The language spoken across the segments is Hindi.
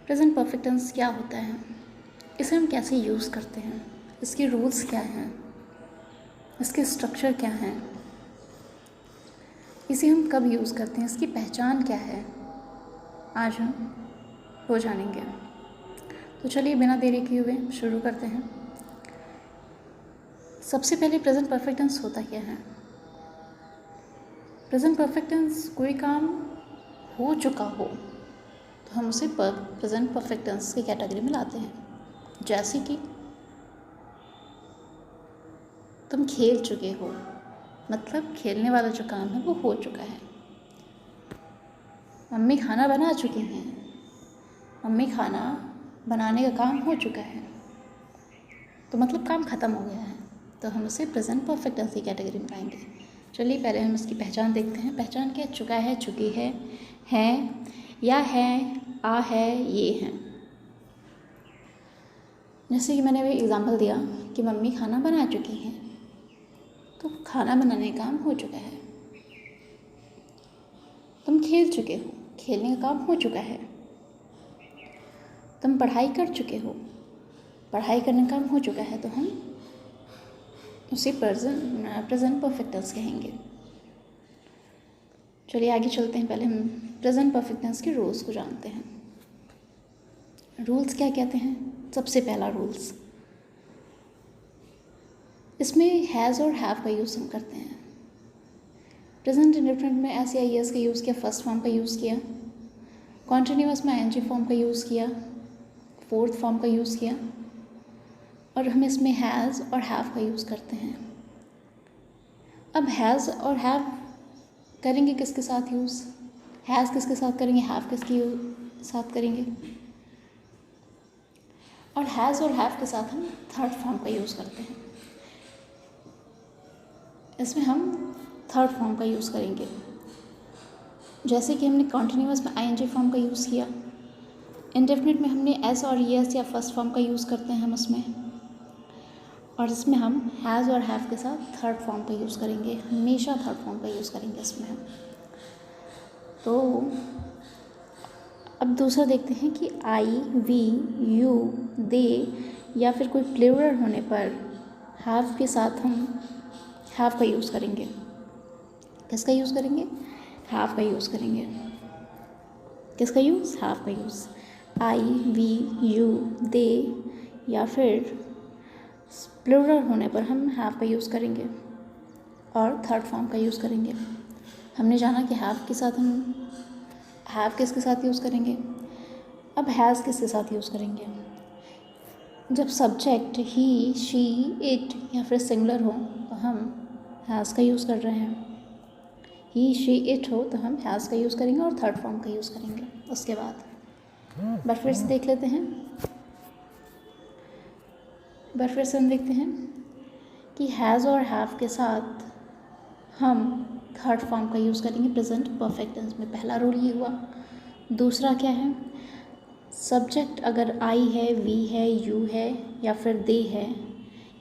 प्रेजेंट परफेक्ट टेंस क्या होता है, इसे हम कैसे यूज़ करते हैं, इसके रूल्स क्या हैं, इसके स्ट्रक्चर क्या हैं, इसे हम कब यूज़ करते हैं, इसकी पहचान क्या है, आज हम वो जानेंगे। तो चलिए बिना देरी किए हुए शुरू करते हैं। सबसे पहले प्रेजेंट परफेक्ट टेंस होता क्या है। प्रेजेंट परफेक्ट टेंस कोई काम हो चुका हो तो हम उसे प्रेजेंट परफेक्ट टेंस की कैटेगरी में लाते हैं। जैसे कि तुम खेल चुके हो, मतलब खेलने वाला जो काम है वो हो चुका है। मम्मी खाना बना चुकी हैं, मम्मी खाना बनाने का काम हो चुका है, तो मतलब काम ख़त्म हो गया है, तो हम उसे प्रेजेंट परफेक्ट टेंस की कैटेगरी में लाएंगे। चलिए पहले हम इसकी पहचान देखते हैं। पहचान क्या है, चुका है, चुकी है, या है, आ है, ये हैं। जैसे कि मैंने अभी एग्जांपल दिया कि मम्मी खाना बना चुकी हैं, तो खाना बनाने का काम हो चुका है। तुम खेल चुके हो, खेलने का काम हो चुका है। तुम पढ़ाई कर चुके हो, पढ़ाई करने का काम हो चुका है, तो हम उसे प्रेजेंट परफेक्ट टेंस कहेंगे। चलिए आगे चलते हैं। पहले हम प्रेजेंट परफेक्ट टेंस के रूल्स को जानते हैं। रूल्स क्या कहते हैं। सबसे पहला रूल्स, इसमें हैज़ और हैव का यूज़ हम करते हैं। प्रेजेंट इंडेफिनिट में एस या एस का यूज़ किया, फर्स्ट फॉर्म का यूज़ किया। कॉन्टिन्यूअस में आईएनजी फॉर्म का यूज़ किया, फोर्थ फॉर्म का यूज़ किया। और हम इसमें हैज़ और हैव का यूज़ करते हैं। अब हैज़ और हैव करेंगे किसके साथ यूज़, हैज़ किसके साथ करेंगे, हैव किसके साथ करेंगे। और हैज़ और हैव के साथ हम थर्ड फॉर्म का यूज़ करते हैं। इसमें हम थर्ड फॉर्म का यूज़ करेंगे। जैसे कि हमने कॉन्टिन्यूअस में आईएनजी फॉर्म का यूज़ किया, इंडेफिनिट में हमने एस और एस या फर्स्ट फॉर्म का यूज़ करते हैं हम उसमें, और इसमें हम हैज़ और हैव के साथ थर्ड फॉर्म का यूज़ करेंगे। हमेशा थर्ड फॉर्म का यूज़ करेंगे इसमें हम। तो अब दूसरा देखते हैं कि आई, वी, यू, दे या फिर कोई प्लूरल होने पर हैव के साथ हम हैव का यूज़ करेंगे। किसका यूज़ करेंगे, हैव का यूज़ करेंगे। किसका यूज़, हैव का यूज़। आई, वी, यू, दे या फिर प्लूरल होने पर हम हैव का यूज़ करेंगे और थर्ड फॉर्म का यूज़ करेंगे। हमने जाना कि हैव के साथ हम हैव किसके साथ यूज़ करेंगे। अब हैज़ किसके साथ यूज़ करेंगे। जब सब्जेक्ट ही, शी, इट या फिर सिंगुलर हो तो हम हैज़ का यूज़ कर रहे हैं। ही, शी, इट हो तो हम हैज़ का यूज़ करेंगे और थर्ड फॉर्म का यूज़ करेंगे। उसके बाद बार फिर से देख लेते हैं। बार फिर से हम देखते हैं कि हैज़ और हैव के साथ हम थर्ड फॉर्म का यूज़ करेंगे प्रेजेंट परफेक्ट टेंस में। पहला रूल ये हुआ। दूसरा क्या है, सब्जेक्ट अगर आई है, वी है, यू है या फिर दे है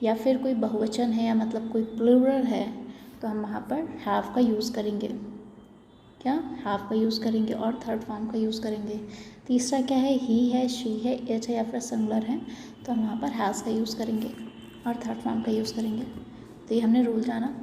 या फिर कोई बहुवचन है या मतलब कोई प्लूरल है तो हम वहाँ पर हैव का यूज़ करेंगे। क्या, हैव का यूज़ करेंगे और थर्ड फॉर्म का यूज़ करेंगे। तीसरा क्या है, ही है, शी है, इट है या फिर सिंगुलर है तो हम वहाँ पर हैज़ का यूज़ करेंगे और थर्ड फॉर्म का यूज़ करेंगे। तो ये हमने रूल जाना।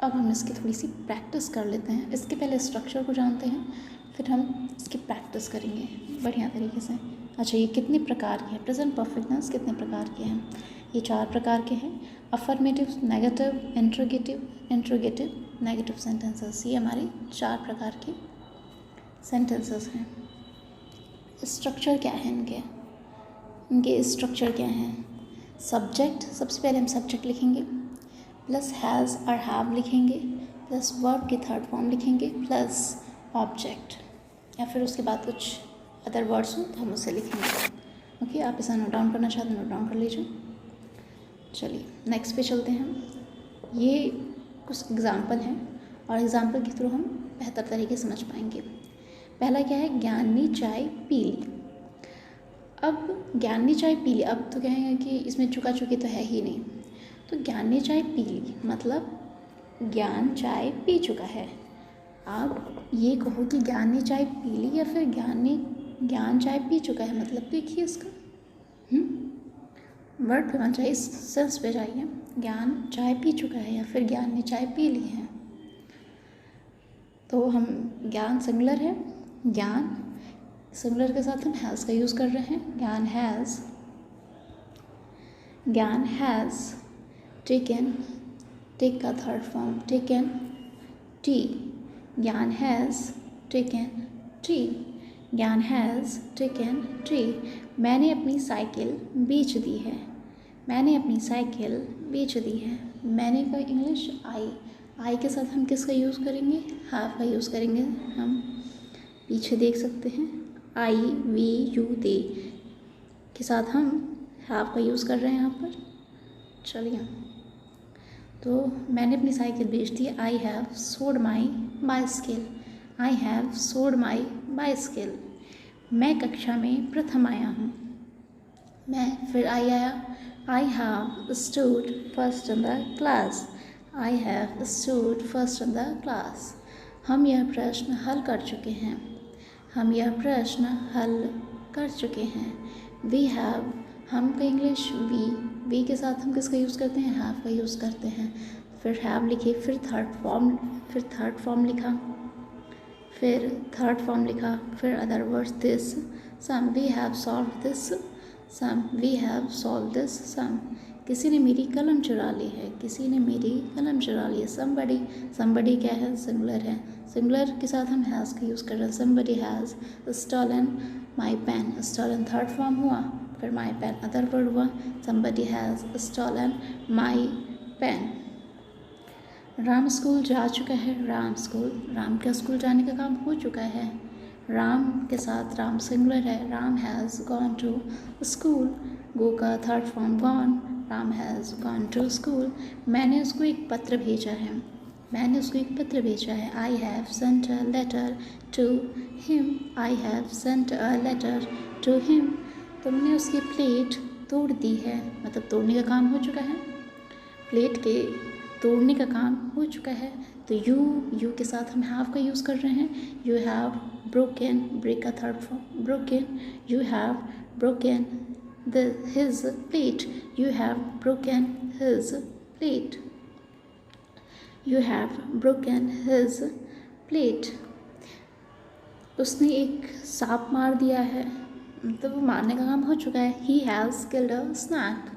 अब हम इसकी थोड़ी सी प्रैक्टिस कर लेते हैं। इसके पहले स्ट्रक्चर को जानते हैं, फिर हम इसकी प्रैक्टिस करेंगे बढ़िया तरीके से। अच्छा, ये कितने प्रकार के हैं, प्रेजेंट परफेक्ट टेंस कितने प्रकार के हैं। ये 4 प्रकार के हैं। Affirmative, negative, interrogative, negative sentences. ये हमारे 4 प्रकार के सेंटेंसेस हैं। स्ट्रक्चर क्या है इनके स्ट्रक्चर क्या हैं। सब्जेक्ट, सबसे पहले हम सब्जेक्ट लिखेंगे, प्लस हैज़ और हैव लिखेंगे, प्लस वर्ब की थर्ड फॉर्म लिखेंगे, प्लस ऑब्जेक्ट या फिर उसके बाद कुछ अदर वर्ड्स हो तो हम उसे लिखेंगे। ओके, आप इसे नोट डाउन करना चाहते हैं नोट डाउन कर लीजिए। चलिए नेक्स्ट पे चलते हैं। ये कुछ एग्ज़ाम्पल हैं और एग्ज़ाम्पल के थ्रू हम बेहतर तरीके से समझ पाएंगे। पहला क्या है, ज्ञानी चाय पी ली। अब ज्ञानी चाय पी ली, अब तो कहेंगे कि इसमें चुका चुकी तो है ही नहीं, तो ज्ञानी चाय पी ली मतलब ज्ञान चाय पी चुका है। आप ये कहो कि ज्ञान ने चाय पी ली या फिर ज्ञान ने ज्ञान चाय पी चुका है, मतलब देखिए इसका वर्ड पे जाइए, सेंस पे जाइए। ज्ञान चाय पी चुका है या फिर ज्ञान ने चाय पी ली है। तो हम ज्ञान सिंगुलर है, ज्ञान सिंगुलर के साथ हम हैज़ का यूज़ कर रहे हैं। ज्ञान हैज़ टेकन, टेक का थर्ड फॉर्म टेकन टी, ज्ञान हैज़ टेकन टी, ज्ञान हैज़ टेकन टी। मैंने अपनी साइकिल बेच दी है, मैंने अपनी साइकिल बेच दी है। मैंने का इंग्लिश आई के साथ हम किसका यूज़ करेंगे, हैव का यूज़ करेंगे। हम पीछे देख सकते हैं आई वी यू दे के साथ हम हैव का यूज़ कर रहे हैं यहाँ पर। चलिए, तो मैंने अपनी साइकिल बेच दी। I have sold my bicycle, I have sold my bicycle. मैं कक्षा में प्रथम आया हूँ, मैं फिर आई आया। I have stood first in the class, I have stood first in the class. हम यह प्रश्न हल कर चुके हैं, हम यह प्रश्न हल कर चुके हैं। वी हैव, हम का इंग्लिश वी के साथ हम किसका यूज़ करते हैं, हैव का यूज़ करते हैं। फिर हैव लिखी, फिर थर्ड फॉर्म लिखा, फिर other words this sum, we have solved this sum, we have solved this sum. किसी ने मेरी कलम चुरा ली है, किसी ने मेरी कलम चुरा ली है। समबडी क्या है, सिंगुलर है, सिंगुलर के साथ हम हैज़ का यूज़ कर रहे हैं। Somebody has stolen my pen, stolen third form हुआ, फिर माई पेन अदर वर्ड हुआ। Somebody has stolen my pen. Ram school जा चुका है, राम का स्कूल जाने का काम हो चुका है। राम के साथ राम सिंगुलर है, Ram has gone to school, go का third form gone, Ram has gone to school. मैंने उसको एक पत्र भेजा है, I have sent a letter to him, I have sent a letter to him. तुमने उसकी प्लेट तोड़ दी है, मतलब तोड़ने का काम हो चुका है, प्लेट के तोड़ने का काम हो चुका है। तो यू के साथ हम हैव का यूज़ कर रहे हैं। यू हैव ब्रोकन, ब्रेक का third form broken, you have broken his plate, you have broken his plate, you have broken his plate. उसने एक सांप मार दिया है, मतलब वो मारने का काम हो चुका है। He has killed a snake,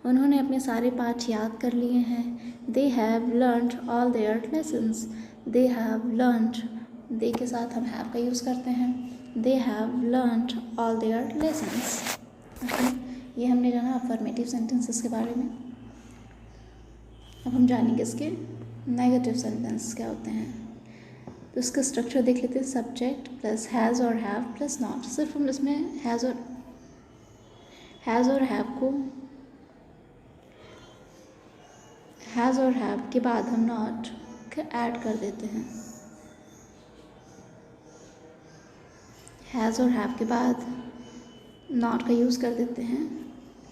उन्होंने अपने सारे पाठ याद कर लिए हैं। They have learned all their lessons, they have learned, they के साथ हम हैव का यूज़ करते हैं। They have learned all their lessons. ये हमने जाना अफर्मेटिव सेंटेंसेस के बारे में। अब हम जानेंगे इसके नेगेटिव सेंटेंस क्या होते हैं। तो इसका स्ट्रक्चर देख लेते हैं। सब्जेक्ट प्लस हैज़ और हैव प्लस नॉट। सिर्फ हम इसमें हैज़ और हैव के बाद हम नॉट का ऐड कर देते हैं। हैज़ और हैव के बाद नॉट का यूज़ कर देते हैं।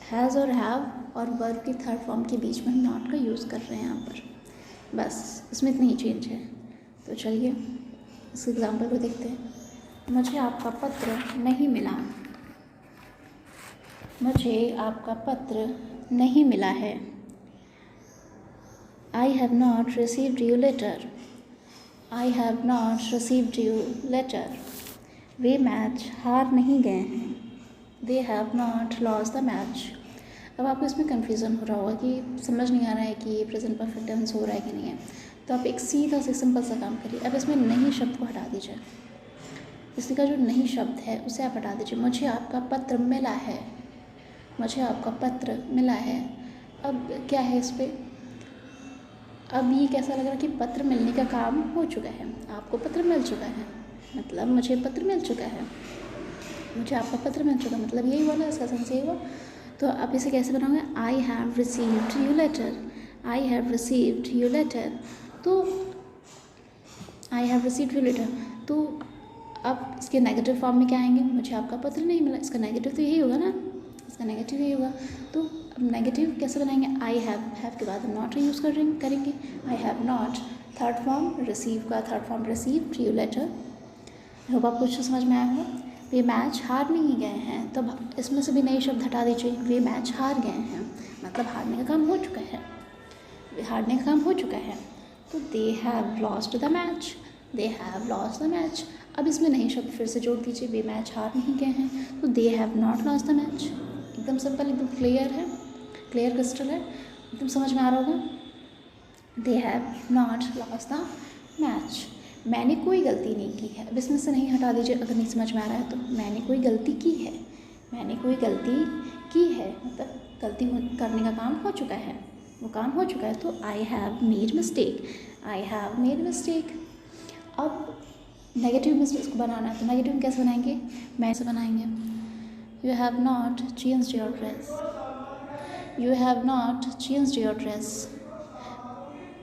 हैज़ और हैव और वर्ब की थर्ड फॉर्म के बीच में हम नॉट का यूज़ कर रहे हैं यहाँ पर, बस इसमें इतनी ही चेंज है। तो चलिए इस एग्जाम्पल को देखते हैं। मुझे आपका पत्र नहीं मिला, मुझे आपका पत्र नहीं मिला है। I have not received your letter, I have not received your letter। Way match हार नहीं गए हैं, they have not lost the match। अब आपको इसमें कन्फ्यूज़न हो रहा होगा कि समझ नहीं आ रहा है कि ये प्रेजेंट परफेक्ट टेंस हो रहा है कि नहीं है। तो आप एक सीधा से सिंपल सा काम करिए। अब इसमें नहीं शब्द को हटा दीजिए, इसका जो नहीं शब्द है उसे आप हटा दीजिए। मुझे आपका पत्र मिला है, मुझे आपका पत्र मिला है। अब क्या है इस पर, अब ये कैसा लग रहा है कि पत्र मिलने का काम हो चुका है, आपको पत्र मिल चुका है, मतलब मुझे पत्र मिल चुका है, मुझे आपका पत्र मिल चुका, मतलब यही हुआ ना, इसका सेंस यही हुआ। तो आप इसे कैसे बनाओगे, I have received your letter, I have received your letter. तो I have received your letter, तो अब इसके नेगेटिव फॉर्म में क्या आएंगे, मुझे आपका पत्र नहीं मिला, इसका नेगेटिव तो यही होगा ना, इसका नेगेटिव यही होगा। तो अब नेगेटिव कैसे बनाएंगे, आई हैव के बाद हम नॉट यूज़ करेंगे। I have not, third form receive का third form received your letter. Hope आपको कुछ समझ में आया होगा। वे मैच हार नहीं गए हैं, तो इसमें से भी नए शब्द हटा दीजिए। वे मैच हार गए हैं, मतलब हारने का काम हो चुका है, हारने का काम हो चुका है। तो they have lost the match, they have lost the match. अब इसमें नए शब्द फिर से जोड़ दीजिए। वे मैच हार नहीं गए हैं, तो they have not lost the match. एकदम सिंपल, एकदम क्लियर है, क्लियर क्रिस्टल है, एकदम समझ में आ रहा होगा। They have not lost the match. मैंने कोई गलती नहीं की है। अब इसमें से नहीं हटा दीजिए अगर नहीं समझ में आ रहा है तो। मैंने कोई गलती की है, मैंने कोई गलती की है, मतलब गलती करने का काम हो चुका है, वो काम हो चुका है। तो I have made mistake, I have made mistake. अब नेगेटिव में इसको बनाना है, तो नेगेटिव में कैसे बनाएंगे, मैं से बनाएंगे। You have not changed your dress, you have not changed your dress.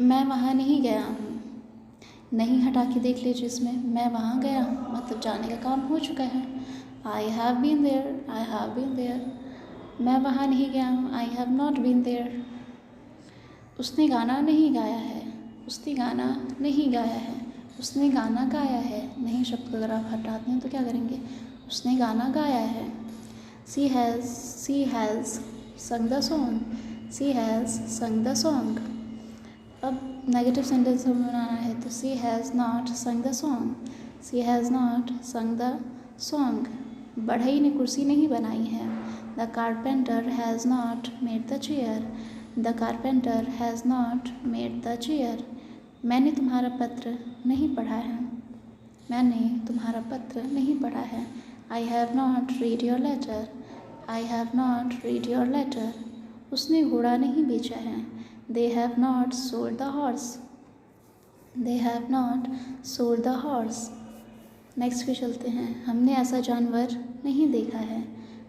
मैं वहाँ नहीं गया हूँ, नहीं हटा के देख लीजिए इसमें, मैं वहाँ गया हूँ, मतलब जाने का काम हो चुका है। I have been there, I have been there. मैं वहाँ नहीं गया हूँ, I have not been there. उसने गाना नहीं गाया है, उसने गाना नहीं गाया है, उसने गाना गाया है। नहीं शब्द को अगर आप हटाते हैं तो क्या करेंगे, उसने गाना गाया है। She has sung the song, she has sung the song. अब नेगेटिव सेंटेंस हमें बनाना है, तो she has not sung the song, she has not sung the song. बढ़ई ने कुर्सी नहीं बनाई है। The carpenter has not made the chair, the carpenter has not made the chair. मैंने तुम्हारा पत्र नहीं पढ़ा है, मैंने तुम्हारा पत्र नहीं पढ़ा है। I have not read your letter, I have not read your letter. उसने घोड़ा नहीं बेचा है। They have not sold the horse, they have not sold the horse। Next पे चलते हैं। हमने ऐसा जानवर नहीं देखा है,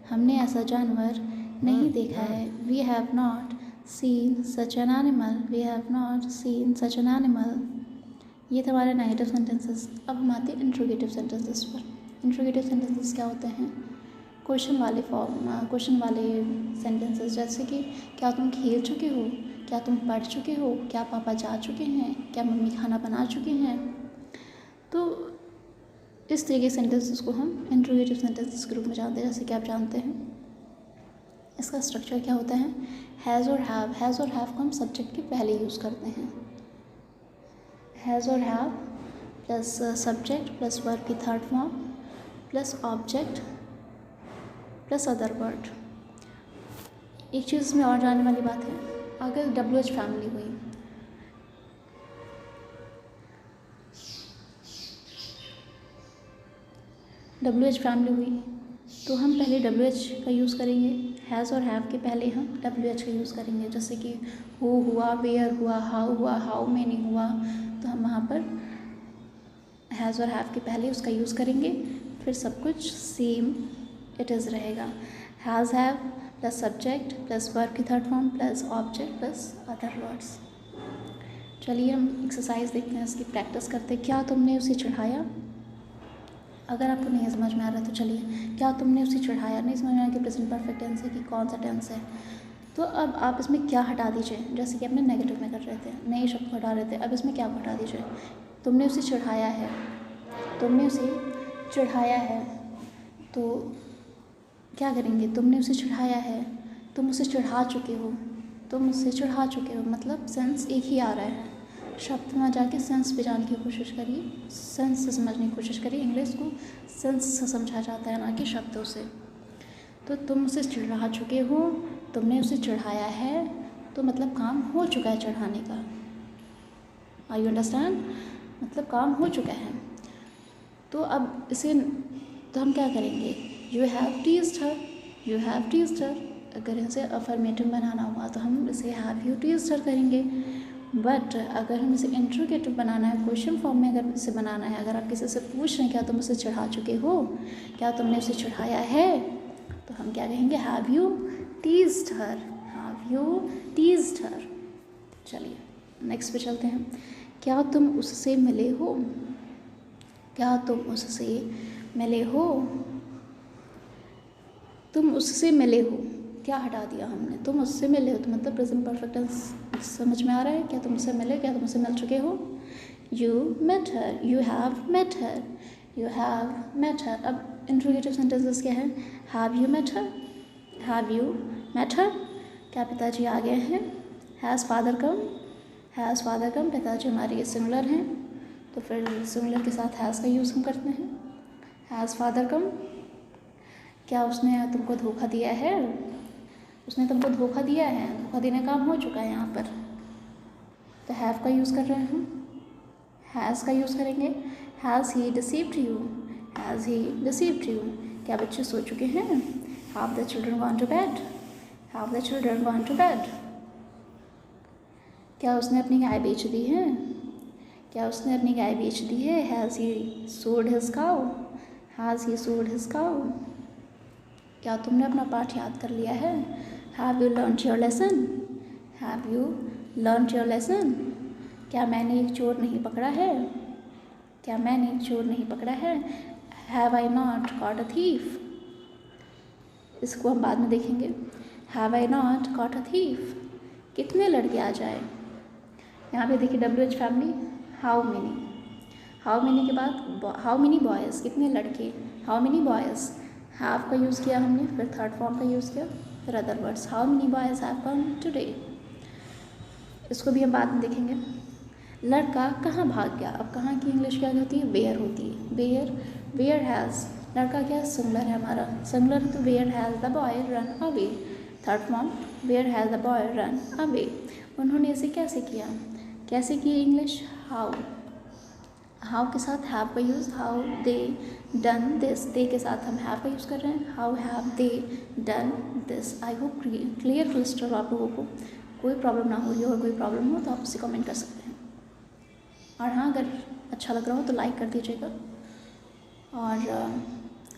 हमने ऐसा जानवर नहीं देखा है। We have not seen such an animal, we have not seen such an animal। ये थे हमारे नेगेटिव सेंटेंसेस। अब हम आते हैं इंट्रोगेटिव सेंटेंसेस पर। इंट्रोगेटिव सेंटेंसेस क्या होते हैं, क्वेश्चन वाले फॉर्म, क्वेश्चन वाले सेंटेंसेस। जैसे कि क्या तुम खेल चुके हो, क्या तुम पढ़ चुके हो, क्या पापा जा चुके हैं, क्या मम्मी खाना बना चुके हैं। तो इस तरह के सेंटेंसेस को हम इंट्रोगेटिव सेंटेंसेस के रूप में जानते हैं। जैसे कि आप जानते हैं इसका स्ट्रक्चर क्या होता है, हैज़ और हैव। हैज़ और हैव को हम सब्जेक्ट के पहले यूज़ करते हैं। हैज़ और have plus subject plus verb की third form plus object plus other word. एक चीज़ में और जानने वाली बात है, अगर WH फैमिली हुई, WH फैमिली हुई तो हम पहले WH का यूज़ करेंगे। हैज़ और हैव के पहले हम WH का यूज़ करेंगे। जैसे कि हु हुआ, वेयर हुआ, हाउ मैनी हुआ, तो हम वहाँ पर हैज़ और हैव के पहले उसका यूज़ करेंगे। फिर सब कुछ सेम इट इज़ रहेगा। Has have plus subject plus verb की third form plus object plus other words. चलिए हम एक्सरसाइज देखते हैं, इसकी प्रैक्टिस करते हैं। क्या तुमने उसे चढ़ाया। अगर आपको नहीं समझ में आ रहा है तो चलिए, क्या तुमने उसे चढ़ाया। नहीं समझ में आ रहा कि प्रेजेंट परफेक्ट टेंस है कि कौन सा टेंस है, तो अब आप इसमें क्या हटा दीजिए। जैसे कि आपने नेगेटिव में कर रहे थे, नए शब्द को हटा रहे थे, अब इसमें क्या हटा दीजिए। तुमने उसे चढ़ाया है, तुमने उसे चढ़ाया है, तो क्या करेंगे, तुमने उसे चढ़ाया है, तुम उसे चढ़ा चुके हो, तुम उसे चढ़ा चुके हो, मतलब सेंस एक ही आ रहा है। शब्द में जाके सेंस पे जाने की कोशिश करिए, सेंस से समझने की कोशिश करिए। इंग्लिश को सेंस से समझा जाता है, ना कि शब्दों से। तो तुम उसे चढ़ा चुके हो, तुमने उसे चढ़ाया है, तो मतलब काम हो चुका है चढ़ाने का। आर यू अंडरस्टैंड, मतलब काम हो चुका है। तो अब इसे तो हम क्या करेंगे, you have teased her, you have teased her. अगर इसे अफर्मेटिव बनाना हुआ तो हम इसे हैव यू टीज्ड हर करेंगे। बट अगर हम इसे इंट्रोगेटिव बनाना है, क्वेश्चन फॉर्म में अगर इसे बनाना है, अगर आप किसी से पूछ रहे हैं क्या तुम उसे चढ़ा चुके हो, क्या तुमने उसे चढ़ाया है, तो हम क्या कहेंगे, have you teased her, have you teased her. चलिए नेक्स्ट पे चलते हैं। क्या तुम उससे मिले हो, क्या तुम उससे मिले हो, तुम उससे मिले हो, क्या हटा दिया हमने, तुम उससे मिले हो, तो मतलब प्रेजेंट परफेक्ट टेंस समझ में आ रहा है। क्या तुम उससे मिले, क्या तुम उससे मिल चुके हो। You met her, you have met her, you have met her. अब इंट्रोगेटिव सेंटेंसेस क्या है? Have you met her? Have you met her? क्या पिताजी आ गए हैं? Has father come? Has father come? पिताजी हमारे सिंगुलर हैं, तो फिर सिंगुलर के साथ हैज़ का यूज़ हम करते हैं। हैज़ फादर कम? क्या उसने तुमको धोखा दिया है? उसने तुमको धोखा दिया है, धोखा देने का काम हो चुका है यहाँ पर, तो हैव का यूज़ कर रहे हैं हम। हैज़ का यूज़ करेंगे, has he deceived you? Has he deceived you? क्या बच्चे सो चुके हैं? Have the children gone to bed? Have the children gone to bed? क्या उसने अपनी गाय बेच दी है? क्या उसने अपनी गाय बेच दी है? Has he sold his cow? Has he sold his cow? क्या तुमने अपना पाठ याद कर लिया है? Have you learned your lesson? Have you learned your lesson? क्या मैंने एक चोर नहीं पकड़ा है? क्या मैंने एक चोर नहीं पकड़ा है? Have I not caught a thief? इसको हम बाद में देखेंगे। Have I not caught a thief? कितने लड़के आ जाए? यहाँ पे देखिए WH family, how many. How many के बाद हाउ मेनी बॉयज़, कितने लड़के, हाउ मेनी बॉयज़। हैव का यूज़ किया हमने, फिर थर्ड फॉर्म का यूज़ किया, फिर other words. How many boys have come today? इसको भी हम बाद में देखेंगे। लड़का कहाँ भाग गया? अब कहाँ की इंग्लिश क्या होती है? वेयर होती है। वेयर हैज़, लड़का क्या सिंगुलर है हमारा, सिंगुलर, तो where has the boy run away. Third form, where has the boy run away. उन्होंने इसे कैसे किया? कैसे की इंग्लिश? हाउ। हाउ के साथ हैव का use, how they done this. They के साथ हम हैव का यूज़ कर रहे हैं, how have they done this. I hope clear क्लिस्टर आप लोगों को कोई प्रॉब्लम ना हो रही हो, और कोई प्रॉब्लम हो तो आप उसे कमेंट कर सकते हैं। और हाँ, अगर अच्छा लग रहा हो तो लाइक कर दीजिएगा, और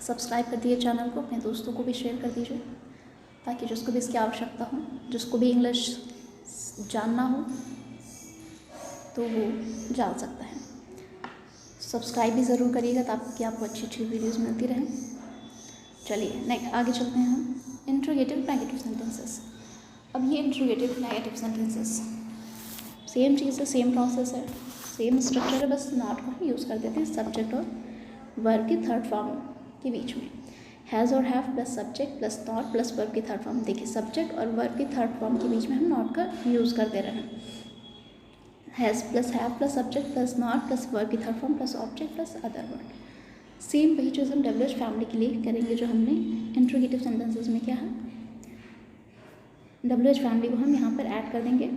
सब्सक्राइब कर दीजिए चैनल को, अपने दोस्तों को भी शेयर कर दीजिए, ताकि जिसको भी इसकी आवश्यकता हो, जिसको भी इंग्लिश जानना हो तो वो जान सकता है। सब्सक्राइब भी ज़रूर करिएगा ताकि आपको अच्छी अच्छी वीडियोज़ मिलती रहें। चलिए नेक्स्ट आगे चलते हैं हम। Interrogative negative sentences. अब ये इंट्रोगेटिव नेगेटिव सेंटेंसेस सेम चीज़ है, सेम प्रोसेस है, सेम स्ट्रक्चर है, बस नॉट को हम यूज़ कर देते हैं सब्जेक्ट और वर्ब की थर्ड फॉर्म के बीच में। हैज़ और have plus subject plus not plus verb की थर्ड फॉर्म। देखिए, सब्जेक्ट और वर्ब की थर्ड फॉर्म के बीच में हम नॉट का यूज़ कर दे रहे हैं। Has plus have plus subject plus not plus verb की third form plus object plus other word. Same वही चीज़ हम WH फैमिली के लिए करेंगे जो हमने इंट्रोगेटिव सेंटेंसेस में किया है। WH फैमिली को हम यहाँ पर ऐड कर देंगे,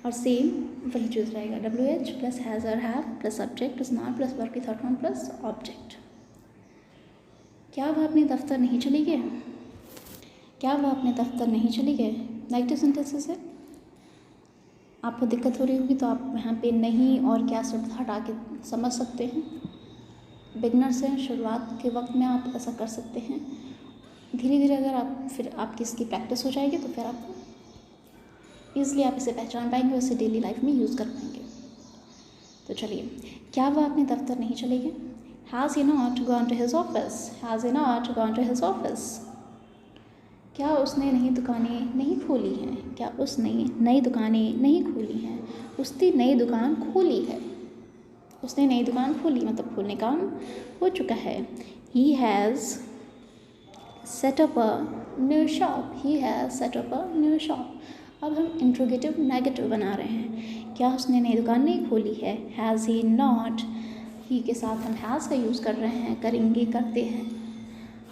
और सेम वही चीज़ रहेगा। WH प्लस हैज़ और have plus subject plus not plus verb की थर्ड फॉर्म प्लस ऑब्जेक्ट। क्या वह अपने दफ्तर नहीं चली गए? क्या वह अपने दफ्तर नहीं चली गए? नेगेटिव सेंटेंसेस है। आपको दिक्कत हो रही होगी तो आप यहाँ पे नहीं और क्या शब्द हटा के समझ सकते हैं। बिगनर्स हैं, शुरुआत के वक्त में आप ऐसा कर सकते हैं। धीरे धीरे अगर आप फिर आपकी इसकी प्रैक्टिस हो जाएगी तो फिर आपको ईज़िली आप इसे पहचान पाएंगे, उसे डेली लाइफ में यूज़ कर पाएंगे। तो चलिए, क्या वह अपने दफ्तर नहीं चले गए? Has he not gone to his office? Has he not gone to his office? क्या उसने नई दुकानें नहीं खोली हैं? क्या उसने नई दुकानें नहीं खोली हैं? उसकी नई दुकान खोली है। उसने नई दुकान खोली मतलब खोलने का काम हो चुका है। He has set up a new shop. He has set up a new shop. अब हम इंट्रोगेटिव नेगेटिव बना रहे हैं। क्या उसने नई दुकान नहीं खोली है? हैज़ ही नॉट, ही के साथ हम हैज़ का यूज़ कर रहे हैं, करेंगे, करते हैं।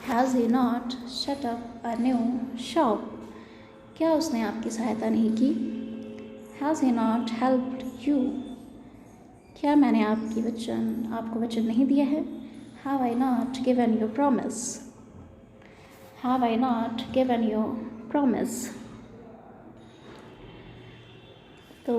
Has he not shut up a new shop? क्या उसने आपकी सहायता नहीं की? Has he not helped you? क्या मैंने आपको वचन नहीं दिया है? Have I not given you promise? Have I not given you promise? तो